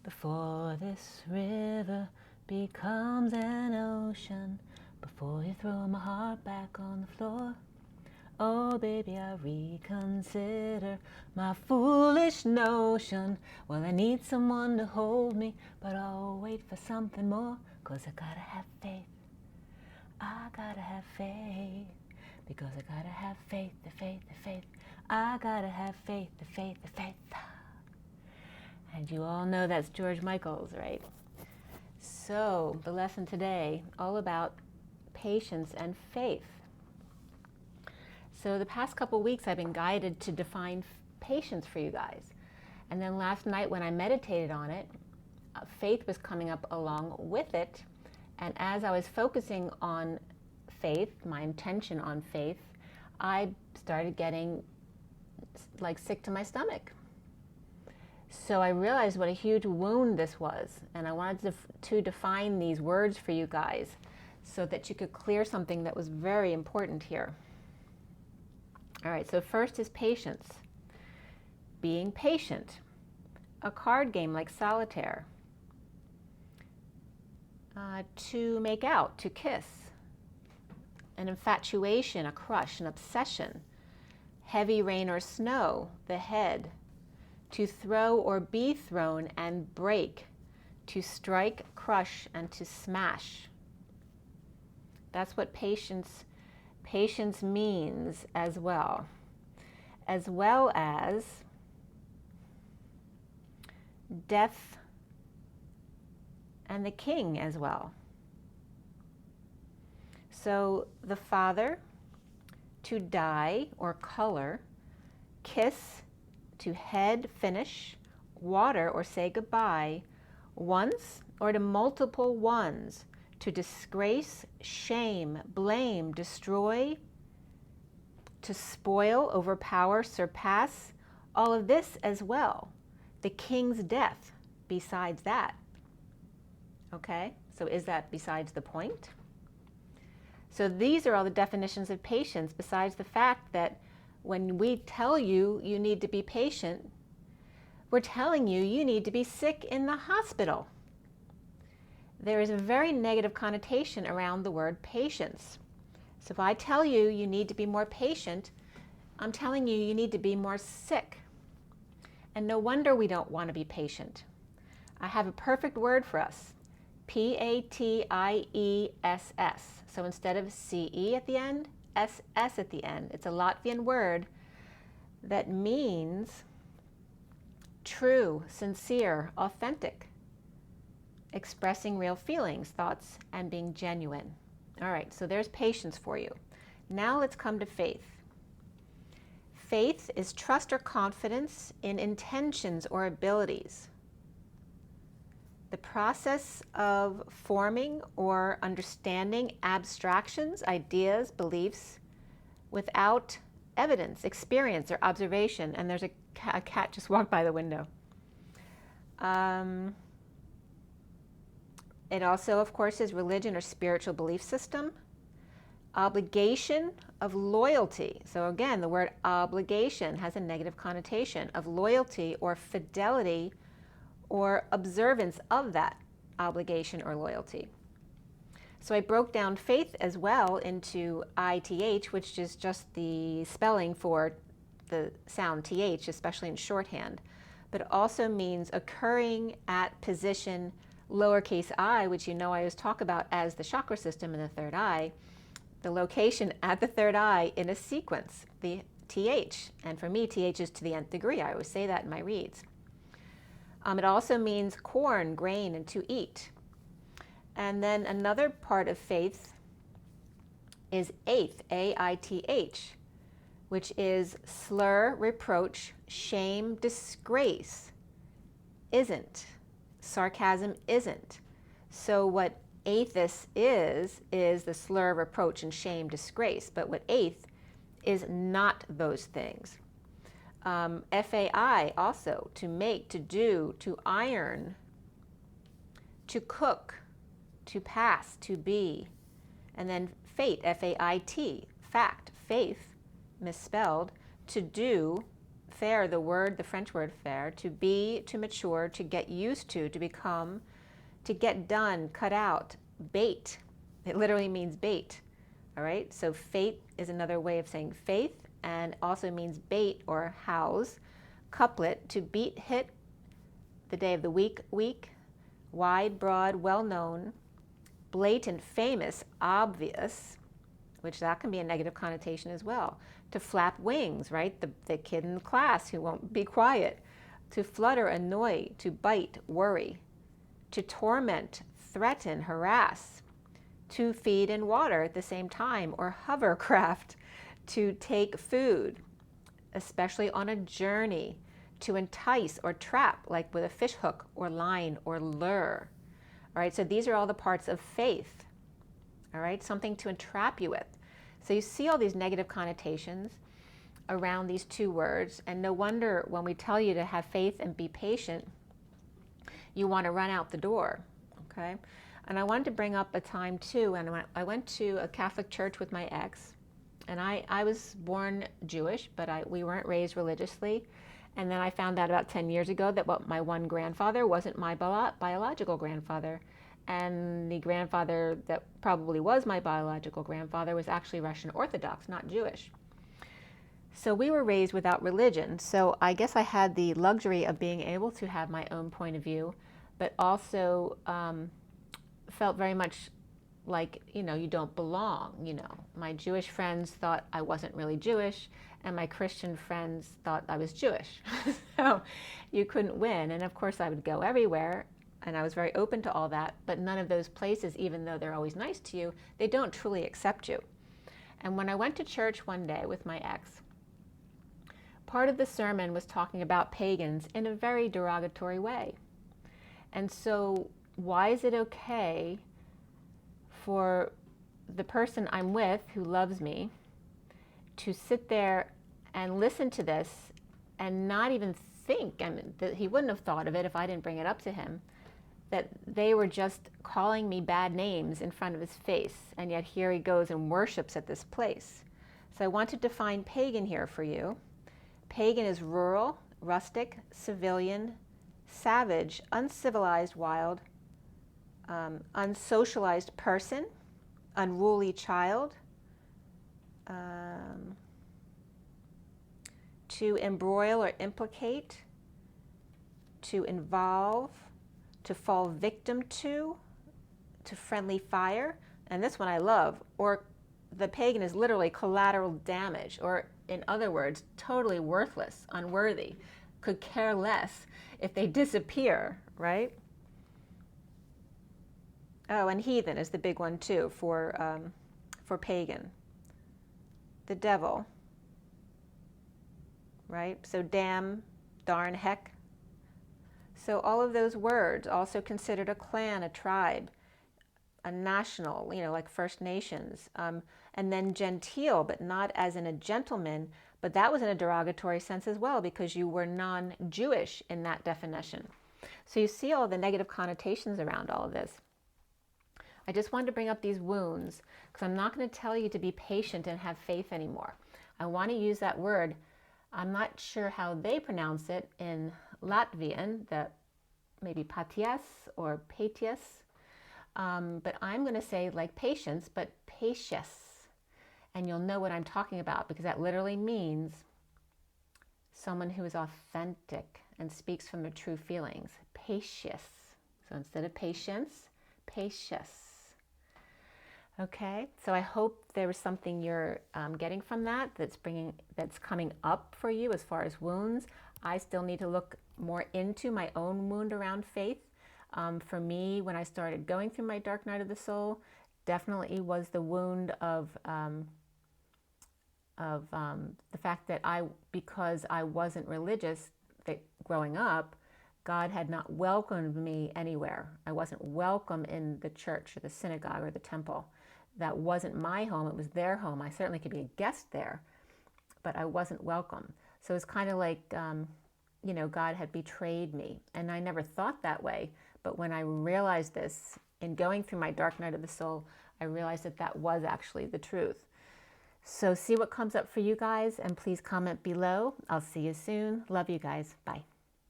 Before this river becomes an ocean, before you throw my heart back on the floor, oh baby, I reconsider my foolish notion. Well, I need someone to hold me, but I'll wait for something more, 'cause I gotta have faith. I gotta have faith, because I gotta have faith, the faith, the faith. I gotta have faith, the faith, the faith. And you all know that's George Michael's, right? So the lesson today, all about patience and faith. So the past couple weeks I've been guided to define patience for you guys. And then last night when I meditated on it, faith was coming up along with it. And as I was focusing on faith, my intention on faith, I started getting like sick to my stomach. So I realized what a huge wound this was, and I wanted to define these words for you guys so that you could clear something that was very important here. All right, so first is patience. Being patient. A card game like solitaire. To make out, to kiss. An infatuation, a crush, an obsession. Heavy rain or snow, the head. To throw or be thrown and break, to strike, crush, and to smash. That's what patience means as well as death and the king as well. So the father, to die or color, kiss, to head, finish, water or say goodbye, once or to multiple ones, to disgrace, shame, blame, destroy, to spoil, overpower, surpass, all of this as well. The king's death besides that. Okay, so is that besides the point? So these are all the definitions of patience, besides the fact that when we tell you you need to be patient, we're telling you you need to be sick in the hospital. There is a very negative connotation around the word patience. So if I tell you you need to be more patient, I'm telling you you need to be more sick. And no wonder we don't want to be patient. I have a perfect word for us. Patiess. So instead of CE at the end, SS at the end. It's a Latvian word that means true, sincere, authentic, expressing real feelings, thoughts, and being genuine. All right, so there's patience for you. Now let's come to faith. Faith is trust or confidence in intentions or abilities. The process of forming or understanding abstractions, ideas, beliefs without evidence, experience, or observation. And there's a cat just walked by the window. It also, of course, is religion or spiritual belief system. Obligation of loyalty. So again, the word obligation has a negative connotation of loyalty or fidelity or observance of that obligation or loyalty. So I broke down faith as well into ITH, which is just the spelling for the sound TH, especially in shorthand, but it also means occurring at position lowercase I, which you know I always talk about as the chakra system in the third eye, the location at the third eye in a sequence, the TH. And for me, TH is to the nth degree. I always say that in my reads. It also means corn, grain, and to eat. And then another part of faith is eighth, AITH, which is slur, reproach, shame, disgrace, isn't. Sarcasm isn't. So what eighthus is the slur, reproach, and shame, disgrace. But what eighth is not those things. FAI also, to make, to do, to iron, to cook, to pass, to be. And then fate, FAIT, fact, faith, misspelled, to do, faire, the French word faire, to be, to mature, to get used to become, to get done, cut out, bait. It literally means bait. All right, so fate is another way of saying faith, and also means bait or house. Couplet, to beat, hit, the day of the week, wide, broad, well known, blatant, famous, obvious, which that can be a negative connotation as well. To flap wings, right? The kid in the class who won't be quiet. To flutter, annoy, to bite, worry. To torment, threaten, harass. To feed and water at the same time, or hovercraft. To take food, especially on a journey. To entice or trap, like with a fish hook or line or lure. All right, so these are all the parts of faith. All right, something to entrap you with. So you see all these negative connotations around these two words, and no wonder when we tell you to have faith and be patient, you want to run out the door, okay? And I wanted to bring up a time too, and I went to a Catholic church with my ex, and I was born Jewish, but we weren't raised religiously. And then I found out about 10 years ago that my one grandfather wasn't my biological grandfather. And the grandfather that probably was my biological grandfather was actually Russian Orthodox, not Jewish. So we were raised without religion. So I guess I had the luxury of being able to have my own point of view, but also felt very much like, you don't belong. My Jewish friends thought I wasn't really Jewish, and my Christian friends thought I was Jewish. So you couldn't win. And of course I would go everywhere, and I was very open to all that, but none of those places, even though they're always nice to you, they don't truly accept you. And when I went to church one day with my ex, part of the sermon was talking about pagans in a very derogatory way. And so why is it okay for the person I'm with who loves me to sit there and listen to this and not even think, that he wouldn't have thought of it if I didn't bring it up to him, that they were just calling me bad names in front of his face, and yet here he goes and worships at this place. So I want to define pagan here for you. Pagan is rural, rustic, civilian, savage, uncivilized, wild, unsocialized person, unruly child, to embroil or implicate, to involve, to fall victim to friendly fire, and this one I love, or the pagan is literally collateral damage, or in other words, totally worthless, unworthy, could care less if they disappear, right? Oh, and heathen is the big one too for pagan. The devil, right? So damn, darn, heck. So all of those words also considered a clan, a tribe, a national, like First Nations, and then genteel, but not as in a gentleman, but that was in a derogatory sense as well, because you were non-Jewish in that definition. So you see all the negative connotations around all of this. I just wanted to bring up these wounds because I'm not going to tell you to be patient and have faith anymore. I want to use that word. I'm not sure how they pronounce it in Latvian, maybe patias or patias, but I'm going to say like patience, but patius. And you'll know what I'm talking about, because that literally means someone who is authentic and speaks from their true feelings. Patius. So instead of patience, patius. Okay, so I hope there was something you're getting from that's coming up for you as far as wounds. I still need to look more into my own wound around faith. For me, when I started going through my dark night of the soul, definitely was the wound of the fact that because I wasn't religious growing up, God had not welcomed me anywhere. I wasn't welcome in the church or the synagogue or the temple. That wasn't my home, it was their home. I certainly could be a guest there, but I wasn't welcome. So it's kind of like, God had betrayed me. And I never thought that way. But when I realized this, in going through my dark night of the soul, I realized that was actually the truth. So see what comes up for you guys, and please comment below. I'll see you soon. Love you guys. Bye.